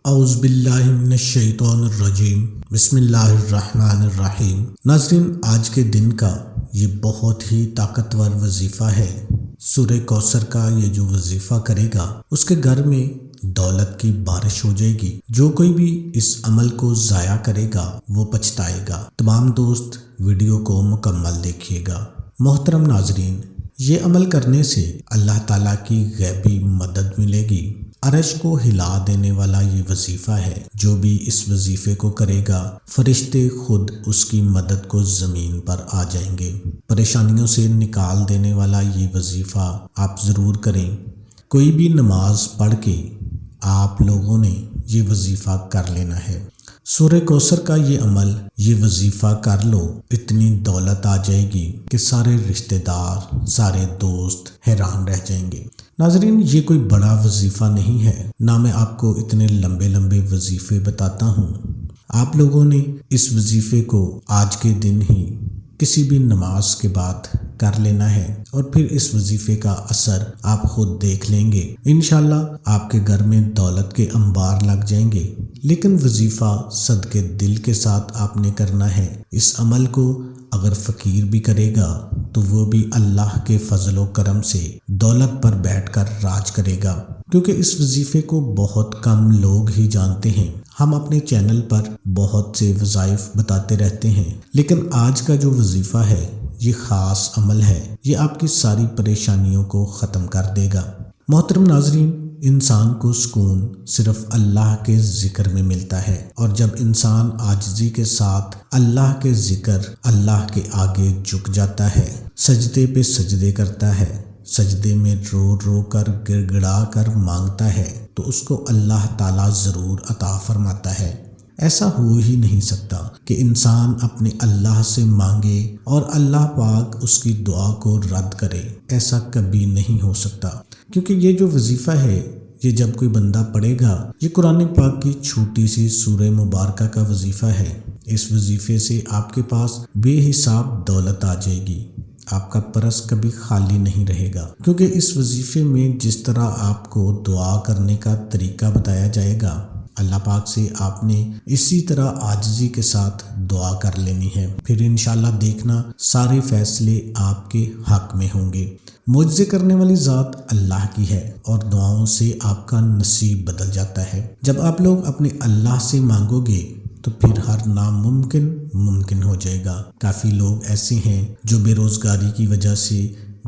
اعوذ باللہ من الشیطان الرجیم بسم اللہ الرحمن الرحیم۔ ناظرین، آج کے دن کا یہ بہت ہی طاقتور وظیفہ ہے۔ سورہ کوثر کا یہ جو وظیفہ کرے گا اس کے گھر میں دولت کی بارش ہو جائے گی۔ جو کوئی بھی اس عمل کو ضائع کرے گا وہ پچھتائے گا۔ تمام دوست ویڈیو کو مکمل دیکھیے گا۔ محترم ناظرین، یہ عمل کرنے سے اللہ تعالیٰ کی غیبی مدد ملے گی۔ عرش کو ہلا دینے والا یہ وظیفہ ہے۔ جو بھی اس وظیفے کو کرے گا فرشتے خود اس کی مدد کو زمین پر آ جائیں گے۔ پریشانیوں سے نکال دینے والا یہ وظیفہ آپ ضرور کریں۔ کوئی بھی نماز پڑھ کے آپ لوگوں نے یہ وظیفہ کر لینا ہے۔ سورہ کوثر کا یہ عمل، یہ وظیفہ کر لو، اتنی دولت آ جائے گی کہ سارے رشتہ دار، سارے دوست حیران رہ جائیں گے۔ ناظرین، یہ کوئی بڑا وظیفہ نہیں ہے، نہ میں آپ کو اتنے لمبے لمبے وظیفے بتاتا ہوں۔ آپ لوگوں نے اس وظیفے کو آج کے دن ہی کسی بھی نماز کے بعد کر لینا ہے، اور پھر اس وظیفے کا اثر آپ خود دیکھ لیں گے۔ انشاءاللہ آپ کے گھر میں دولت کے انبار لگ جائیں گے۔ لیکن وظیفہ صدقے دل کے ساتھ آپ نے کرنا ہے۔ اس عمل کو اگر فقیر بھی کرے گا تو وہ بھی اللہ کے فضل و کرم سے دولت پر بیٹھ کر راج کرے گا، کیونکہ اس وظیفے کو بہت کم لوگ ہی جانتے ہیں۔ ہم اپنے چینل پر بہت سے وظائف بتاتے رہتے ہیں، لیکن آج کا جو وظیفہ ہے یہ خاص عمل ہے۔ یہ آپ کی ساری پریشانیوں کو ختم کر دے گا۔ محترم ناظرین، انسان کو سکون صرف اللہ کے ذکر میں ملتا ہے، اور جب انسان عاجزی کے ساتھ اللہ کے ذکر، اللہ کے آگے جھک جاتا ہے، سجدے پہ سجدے کرتا ہے، سجدے میں رو رو کر گڑ گڑا کر مانگتا ہے، تو اس کو اللہ تعالیٰ ضرور عطا فرماتا ہے۔ ایسا ہو ہی نہیں سکتا کہ انسان اپنے اللہ سے مانگے اور اللہ پاک اس کی دعا کو رد کرے۔ ایسا کبھی نہیں ہو سکتا، کیونکہ یہ جو وظیفہ ہے یہ جب کوئی بندہ پڑھے گا، یہ قرآن پاک کی چھوٹی سی سورہ مبارکہ کا وظیفہ ہے۔ اس وظیفے سے آپ کے پاس بے حساب دولت آ جائے گی۔ آپ کا پرس کبھی خالی نہیں رہے گا، کیونکہ اس وظیفے میں جس طرح آپ کو دعا کرنے کا طریقہ بتایا جائے گا، اللہ پاک سے آپ نے اسی طرح عاجزی کے ساتھ دعا کر لینی ہے۔ پھر انشاءاللہ دیکھنا سارے فیصلے آپ کے حق میں ہوں گے۔ معجزے کرنے والی ذات اللہ کی ہے، اور دعاؤں سے آپ کا نصیب بدل جاتا ہے۔ جب آپ لوگ اپنے اللہ سے مانگو گے تو پھر ہر ناممکن ممکن ہو جائے گا۔ کافی لوگ ایسے ہیں جو بے روزگاری کی وجہ سے،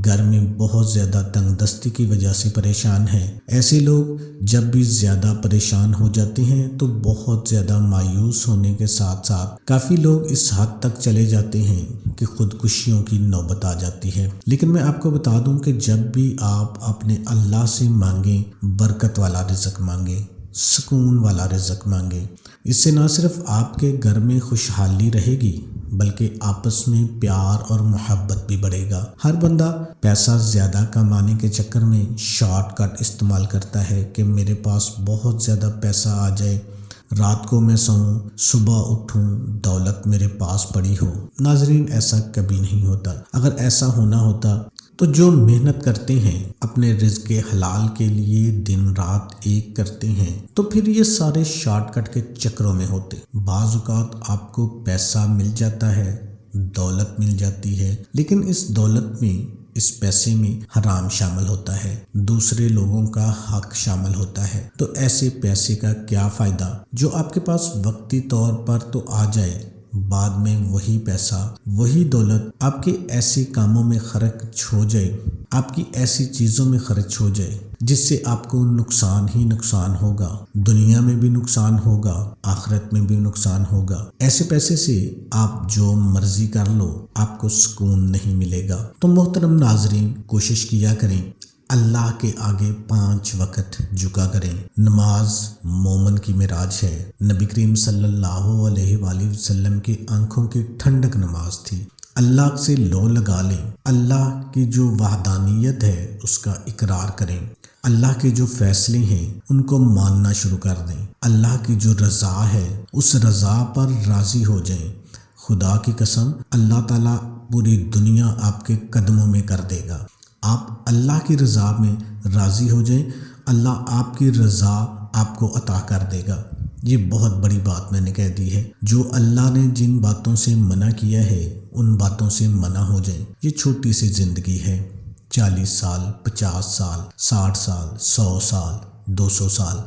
گھر میں بہت زیادہ تنگ دستی کی وجہ سے پریشان ہیں۔ ایسے لوگ جب بھی زیادہ پریشان ہو جاتے ہیں تو بہت زیادہ مایوس ہونے کے ساتھ ساتھ کافی لوگ اس حد تک چلے جاتے ہیں کہ خودکشیوں کی نوبت آ جاتی ہے۔ لیکن میں آپ کو بتا دوں کہ جب بھی آپ اپنے اللہ سے مانگیں، برکت والا رزق مانگیں، سکون والا رزق مانگیں، اس سے نہ صرف آپ کے گھر میں خوشحالی رہے گی بلکہ آپس میں پیار اور محبت بھی بڑھے گا۔ ہر بندہ پیسہ زیادہ کمانے کے چکر میں شارٹ کٹ استعمال کرتا ہے کہ میرے پاس بہت زیادہ پیسہ آ جائے، رات کو میں سوؤں، صبح اٹھوں، دولت میرے پاس پڑی ہو۔ ناظرین، ایسا کبھی نہیں ہوتا۔ اگر ایسا ہونا ہوتا تو جو محنت کرتے ہیں اپنے رزق حلال کے لیے، دن رات ایک کرتے ہیں، تو پھر یہ سارے شارٹ کٹ کے چکروں میں ہوتے۔ بعض اوقات آپ کو پیسہ مل جاتا ہے، دولت مل جاتی ہے، لیکن اس دولت میں، اس پیسے میں حرام شامل ہوتا ہے، دوسرے لوگوں کا حق شامل ہوتا ہے۔ تو ایسے پیسے کا کیا فائدہ جو آپ کے پاس وقتی طور پر تو آ جائے، بعد میں وہی پیسہ، وہی دولت آپ کے ایسے کاموں میں خرچ ہو جائے، آپ کی ایسی چیزوں میں خرچ ہو جائے جس سے آپ کو نقصان ہی نقصان ہوگا۔ دنیا میں بھی نقصان ہوگا، آخرت میں بھی نقصان ہوگا۔ ایسے پیسے سے آپ جو مرضی کر لو، آپ کو سکون نہیں ملے گا۔ تو محترم ناظرین، کوشش کیا کریں، اللہ کے آگے 5 وقت جھکا کریں۔ نماز مومن کی معراج ہے۔ نبی کریم صلی اللہ علیہ وآلہ وسلم کی آنکھوں کی ٹھنڈک نماز تھی۔ اللہ سے لو لگا لیں، اللہ کی جو وحدانیت ہے اس کا اقرار کریں، اللہ کے جو فیصلے ہیں ان کو ماننا شروع کر دیں، اللہ کی جو رضا ہے اس رضا پر راضی ہو جائیں۔ خدا کی قسم، اللہ تعالیٰ پوری دنیا آپ کے قدموں میں کر دے گا۔ آپ اللہ کی رضا میں راضی ہو جائیں، اللہ آپ کی رضا آپ کو عطا کر دے گا۔ یہ بہت بڑی بات میں نے کہہ دی ہے۔ جو اللہ نے جن باتوں سے منع کیا ہے ان باتوں سے منع ہو جائیں۔ یہ چھوٹی سی زندگی ہے، 40 سال، 50 سال، 60 سال، 100 سال، 200 سال۔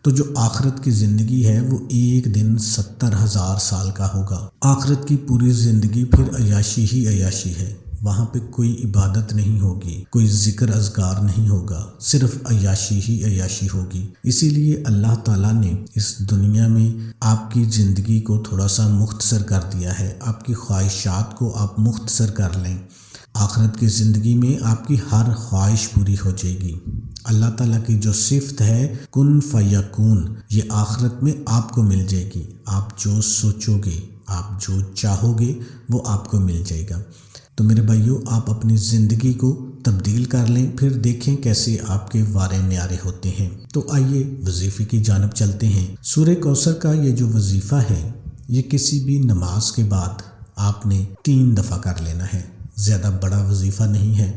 تو جو آخرت کی زندگی ہے وہ ایک دن 70,000 سال کا ہوگا۔ آخرت کی پوری زندگی پھر عیاشی ہی عیاشی ہے۔ وہاں پہ کوئی عبادت نہیں ہوگی، کوئی ذکر اذکار نہیں ہوگا، صرف عیاشی ہی عیاشی ہوگی۔ اسی لیے اللہ تعالیٰ نے اس دنیا میں آپ کی زندگی کو تھوڑا سا مختصر کر دیا ہے۔ آپ کی خواہشات کو آپ مختصر کر لیں، آخرت کی زندگی میں آپ کی ہر خواہش پوری ہو جائے گی۔ اللہ تعالیٰ کی جو صفت ہے کن فیکون، یہ آخرت میں آپ کو مل جائے گی۔ آپ جو سوچو گے، آپ جو چاہو گے وہ آپ کو مل جائے گا۔ تو میرے بھائیوں، آپ اپنی زندگی کو تبدیل کر لیں، پھر دیکھیں کیسے آپ کے وارے نیارے ہوتے ہیں۔ تو آئیے وظیفے کی جانب چلتے ہیں۔ سورہ کوثر کا یہ جو وظیفہ ہے یہ کسی بھی نماز کے بعد آپ نے 3 دفعہ کر لینا ہے۔ زیادہ بڑا وظیفہ نہیں ہے۔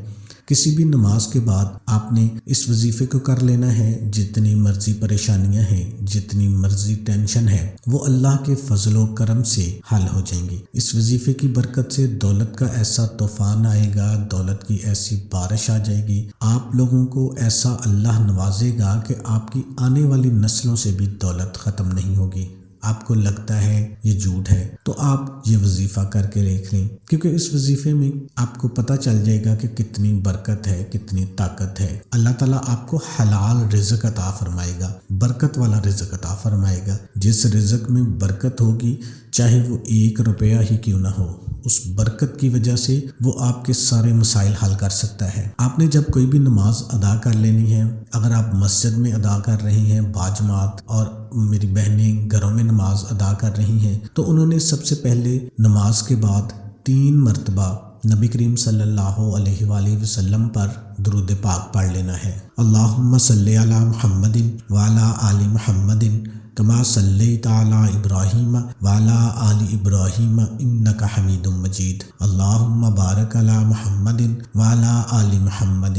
کسی بھی نماز کے بعد آپ نے اس وظیفے کو کر لینا ہے۔ جتنی مرضی پریشانیاں ہیں، جتنی مرضی ٹینشن ہے، وہ اللہ کے فضل و کرم سے حل ہو جائیں گی۔ اس وظیفے کی برکت سے دولت کا ایسا طوفان آئے گا، دولت کی ایسی بارش آ جائے گی، آپ لوگوں کو ایسا اللہ نوازے گا کہ آپ کی آنے والی نسلوں سے بھی دولت ختم نہیں ہوگی۔ آپ کو لگتا ہے یہ جھوٹ ہے تو آپ یہ وظیفہ کر کے دیکھ لیں، کیونکہ اس وظیفے میں آپ کو پتہ چل جائے گا کہ کتنی برکت ہے، کتنی طاقت ہے۔ اللہ تعالیٰ آپ کو حلال رزق عطا فرمائے گا، برکت والا رزق عطا فرمائے گا۔ جس رزق میں برکت ہوگی، چاہے وہ 1 روپیہ ہی کیوں نہ ہو، اس برکت کی وجہ سے وہ آپ کے سارے مسائل حل کر سکتا ہے۔ آپ نے جب کوئی بھی نماز ادا کر لینی ہے، اگر آپ مسجد میں ادا کر رہی ہیں باجماعت، اور میری بہنیں گھروں میں نماز ادا کر رہی ہیں، تو انہوں نے سب سے پہلے نماز کے بعد 3 مرتبہ نبی کریم صلی اللہ علیہ وآلہ وسلم پر درود پاک پڑھ لینا ہے۔ اللہم صلی علی محمد وعلی آل محمد کما صلیت علی ابراہیم وعلی آل ابراہیم انک حمید مجید۔ اللہم بارک علی محمد وعلی آل محمد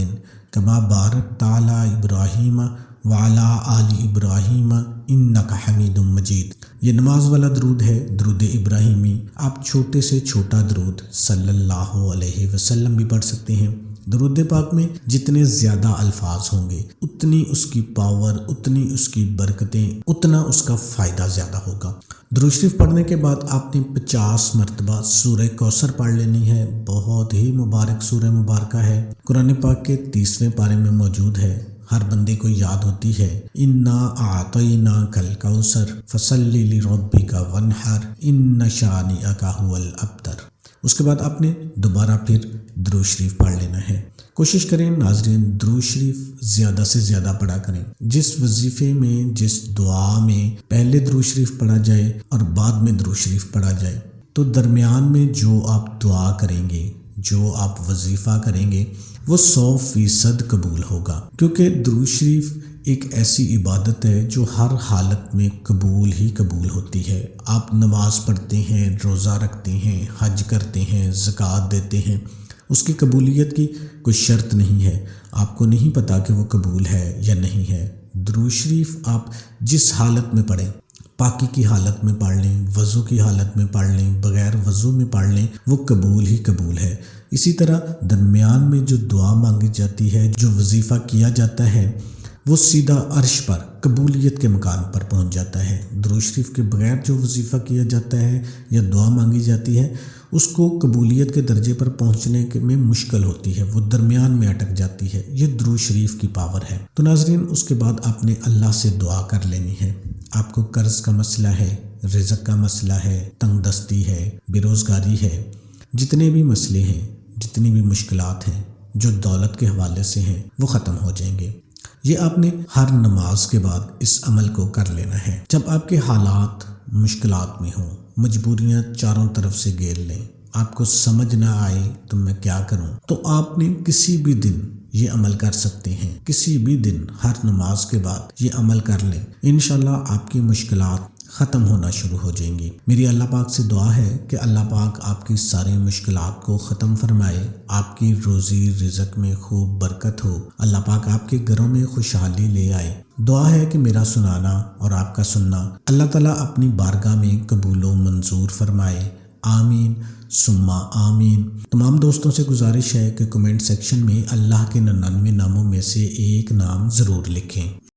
کما بارکت علی ابراہیم وعلی آل ابراہیم انک حمید مجید۔ یہ نماز والا درود ہے، درود ابراہیمی۔ آپ چھوٹے سے چھوٹا درود صلی اللہ علیہ وسلم بھی پڑھ سکتے ہیں۔ درود پاک میں جتنے زیادہ الفاظ ہوں گے اتنی اس کی پاور، اتنی اس کی برکتیں، اتنا اس کا فائدہ زیادہ ہوگا۔ درود شریف پڑھنے کے بعد آپ نے 50 مرتبہ سورہ کوثر پڑھ لینی ہے۔ بہت ہی مبارک سورہ مبارکہ ہے، قرآن پاک کے 30ویں پارے میں موجود ہے، ہر بندے کو یاد ہوتی ہے۔ انا اعطیناک الکوثر فصلی لربک وانحر ان شانئک ھو الابتر۔ اس کے بعد آپ نے دوبارہ پھر درود شریف پڑھ لینا ہے۔ کوشش کریں ناظرین درود شریف زیادہ سے زیادہ پڑھا کریں۔ جس وظیفے میں، جس دعا میں پہلے درود شریف پڑھا جائے اور بعد میں درود شریف پڑھا جائے، تو درمیان میں جو آپ دعا کریں گے، جو آپ وظیفہ کریں گے، وہ 100% قبول ہوگا، کیونکہ درود شریف ایک ایسی عبادت ہے جو ہر حالت میں قبول ہی قبول ہوتی ہے۔ آپ نماز پڑھتے ہیں، روزہ رکھتے ہیں، حج کرتے ہیں، زکوٰۃ دیتے ہیں، اس کی قبولیت کی کوئی شرط نہیں ہے۔ آپ کو نہیں پتا کہ وہ قبول ہے یا نہیں ہے۔ درود شریف آپ جس حالت میں پڑھیں، پاکی کی حالت میں پڑھ لیں، وضو کی حالت میں پڑھ لیں، بغیر وضو میں پڑھ لیں، وہ قبول ہی قبول ہے۔ اسی طرح درمیان میں جو دعا مانگی جاتی ہے، جو وظیفہ کیا جاتا ہے، وہ سیدھا عرش پر قبولیت کے مقام پر پہنچ جاتا ہے۔ درود شریف کے بغیر جو وظیفہ کیا جاتا ہے یا دعا مانگی جاتی ہے، اس کو قبولیت کے درجے پر پہنچنے میں مشکل ہوتی ہے، وہ درمیان میں اٹک جاتی ہے۔ یہ درود شریف کی پاور ہے۔ تو ناظرین، اس کے بعد آپ نے اللہ سے دعا کر لینی ہے۔ آپ کو قرض کا مسئلہ ہے، رزق کا مسئلہ ہے، تنگ دستی ہے، بے روزگاری ہے، جتنے بھی مسئلے ہیں، جتنی بھی مشکلات ہیں جو دولت کے حوالے سے ہیں، وہ ختم ہو جائیں گے۔ یہ آپ نے ہر نماز کے بعد اس عمل کو کر لینا ہے۔ جب آپ کے حالات مشکلات میں ہوں، مجبوریاں چاروں طرف سے گھیر لیں، آپ کو سمجھ نہ آئے تو میں کیا کروں، تو آپ نے کسی بھی دن یہ عمل کر سکتے ہیں۔ کسی بھی دن ہر نماز کے بعد یہ عمل کر لیں، انشاءاللہ آپ کی مشکلات ختم ہونا شروع ہو جائیں گی۔ میری اللہ پاک سے دعا ہے کہ اللہ پاک آپ کی ساری مشکلات کو ختم فرمائے، آپ کی روزی رزق میں خوب برکت ہو، اللہ پاک آپ کے گھروں میں خوشحالی لے آئے۔ دعا ہے کہ میرا سنانا اور آپ کا سننا اللہ تعالیٰ اپنی بارگاہ میں قبول و منظور فرمائے، آمین ثم آمین۔ تمام دوستوں سے گزارش ہے کہ کمنٹ سیکشن میں اللہ کے 99 ناموں میں سے ایک نام ضرور لکھیں۔